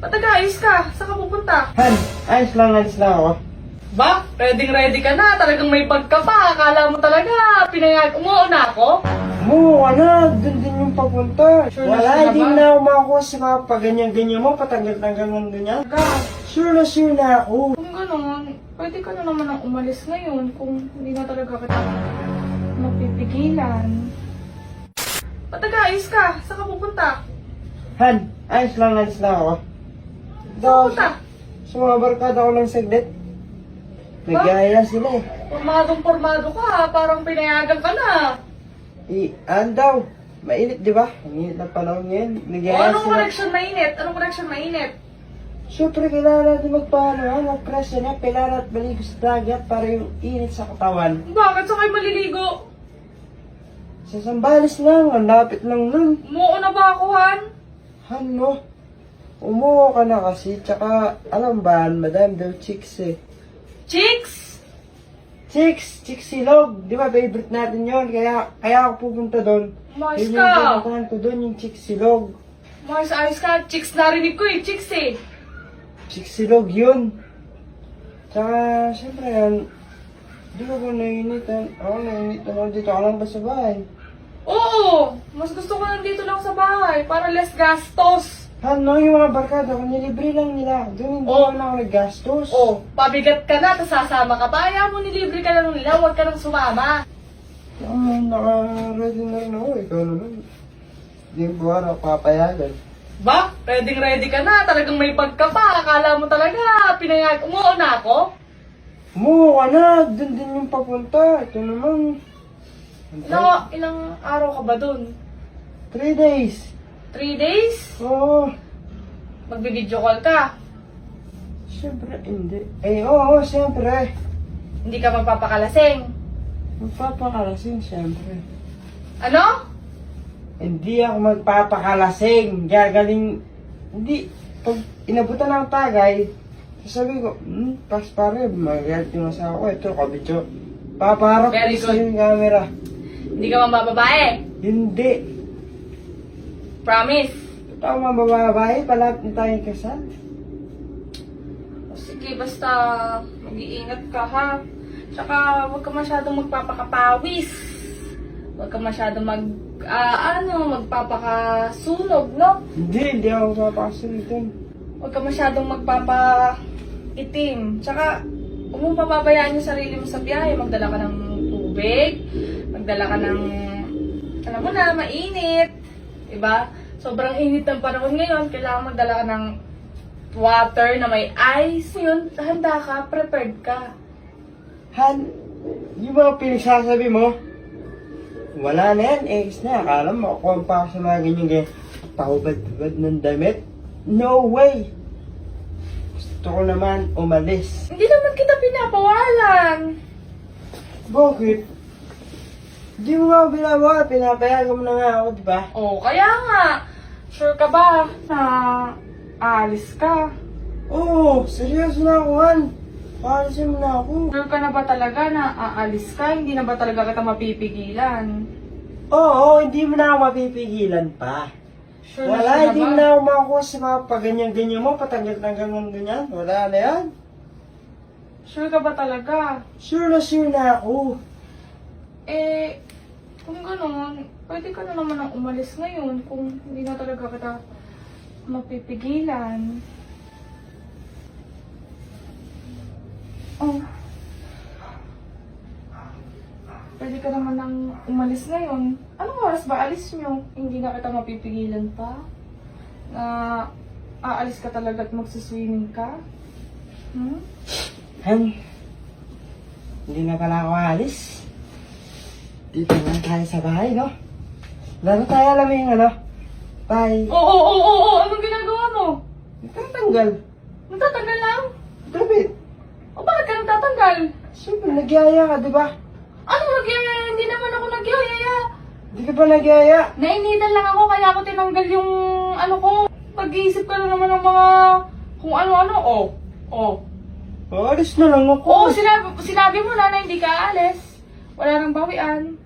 Ba't nag-aayos ka? Saan ka pupunta? Han, ayos lang ako. Ba? Ready ka na. Talagang may pagka pa. Akala mo talaga. Umuuna ako? Mo, dun din yung papunta. Sure na Wala, sure hindi na ba? na ako makakuha sa mga paganyan-ganyan mo, patanggal-tanggal ng ganyan. Sure na ako. Kung gano'n, pwede ka na naman ang umalis ngayon kung hindi na talaga kita mapipigilan. Ba't nag-aayos ka? Saan ka pupunta? Han, ayos lang ako. Saan ka pupunta? Sa mga barkada ko lang saglit. Nagaya sila eh. Pormadong-pormado ka. Parang pinayagan ka na. Daw, mainit di ba? Ang init na panahon ngayon. O, Nagaya anong sila. connection mainit? Anong connection mainit? Siyempre, kailangan natin magpress na, kailangan at maligo sa dagat para yung init sa katawan. Bakit sa kayo maliligo? Sa Sambales lang, ang lapit lang nun. Umuuna ba ako, Han? Ano? Umuha ka na kasi, tsaka alam ba, madam daw chicks eh. Chicks? Chicks silog. Di ba favorite natin yon, kaya ako pupunta doon. Umayos Yun ka. yung pupuntahan ko doon, yung chicks silog. Ayos ka. Chicks narinig ko eh. Chicks eh. Chicks silog yun. Tsaka, syempre yan, di ko ba nainitan? Ako nainitan ako dito, ako lang ba sa bahay? Oo! Mas gusto ko nandito lang sa bahay para less gastos. Ano, yung mga barkada ko, nilibre lang nila. Doon hindi Oh. na ako naggastos. Oh, pabigat ka na, tapos sasama ka pa. Ayaw mo, nilibre ka lang nila, huwag ka nang sumama. Naka-ready na rin ako. Ikaw naman. Hindi ko ba papayagan. Ba? Ready ka na, talagang may pagka pa. Akala mo talaga, umuuna ako? Umuha ka na. Doon din yung papunta. Ito naman. Ilang araw ka ba dun? 3 days. 3 days? Oo. Magbi-video call ka? Siyempre, hindi. Oo, siyempre. Hindi ka magpapakalasing? Magpapakalasing, siyempre. Ano? Hindi ako magpapakalasing. Gagaling. Hindi. Pag inabutan ng tagay, sasabi ko, pas pare, magalit yung asawa ko. Ito, kabidyo. Papaharap Very ko sa good. yung camera. Hindi ka mabababae? Hindi. Promise? Totoo mga babae, palapit na tayong kasal. O sige, basta mag-iingat ka ha. Tsaka huwag ka masyadong magpapakapawis. Huwag ka masyadong magpapakasunog, no? Hindi ako papakasunod dun. Huwag ka masyadong magpapaitim. Tsaka, huwag mong papabayaan yung sarili mo sa biyahe. Magdala ka ng tubig. Magdala ka ng, alam mo na, mainit. Diba? Sobrang init ng panahon ngayon. Kailangan magdala ka ng water na may ice. Yun, handa ka, prepared ka. Han, yung mga pinagsasabi mo, wala na yan, ex na. Akala mo, makukuha pa ako sa mga ganyan. Pahubad-hubad ng damit. No way! Gusto ko naman umalis. Hindi naman kita pinapawalan. Bakit? Di mo nga ako binabawa, pinapayagan mo na nga ako, di ba? Oh, kaya nga. Sure ka ba na aalis ka? Oo, seryoso na ako, Han. Paalisin mo na ako. Sure ka na ba talaga na aalis ka? Hindi na ba talaga kita mapipigilan? Oo, hindi mo na ako mapipigilan pa. Sure Wala, na hindi ba? mo na ako makakuha sa mga paganyan-ganyan mo, patanggal-tanggal ng ganyan. Wala na yan. Sure ka ba talaga? Sure na ako. Eh, kung gano'n, pwede ka na naman ang umalis ngayon kung hindi na talaga kita mapipigilan. Oh. Pwede ka naman ang umalis ngayon. Anong oras ba alis nyo? Hindi na kita mapipigilan pa? Na aalis ka talaga at magsiswimming ka? Hmm? Han, hindi na pala ako alis. Dito na tayo sa bahay, no? Lalo tayo alam mo yung ano? Bye. Oo. Anong ginagawa mo? Tatanggal. Nagtatanggal lang? Dapat. O bakit ka nagtatanggal? Siyempre, nagyaya ka, di ba? Ano nagyaya? Hindi naman ako nagyaya. Di ka ba nagyaya? Nainitan lang ako kaya ako tinanggal yung ano ko. Pag-iisip ka na naman ng mga kung ano-ano. Alis na lang ako. Oo, sinabi mo na hindi ka aalis. Wala nang bawian.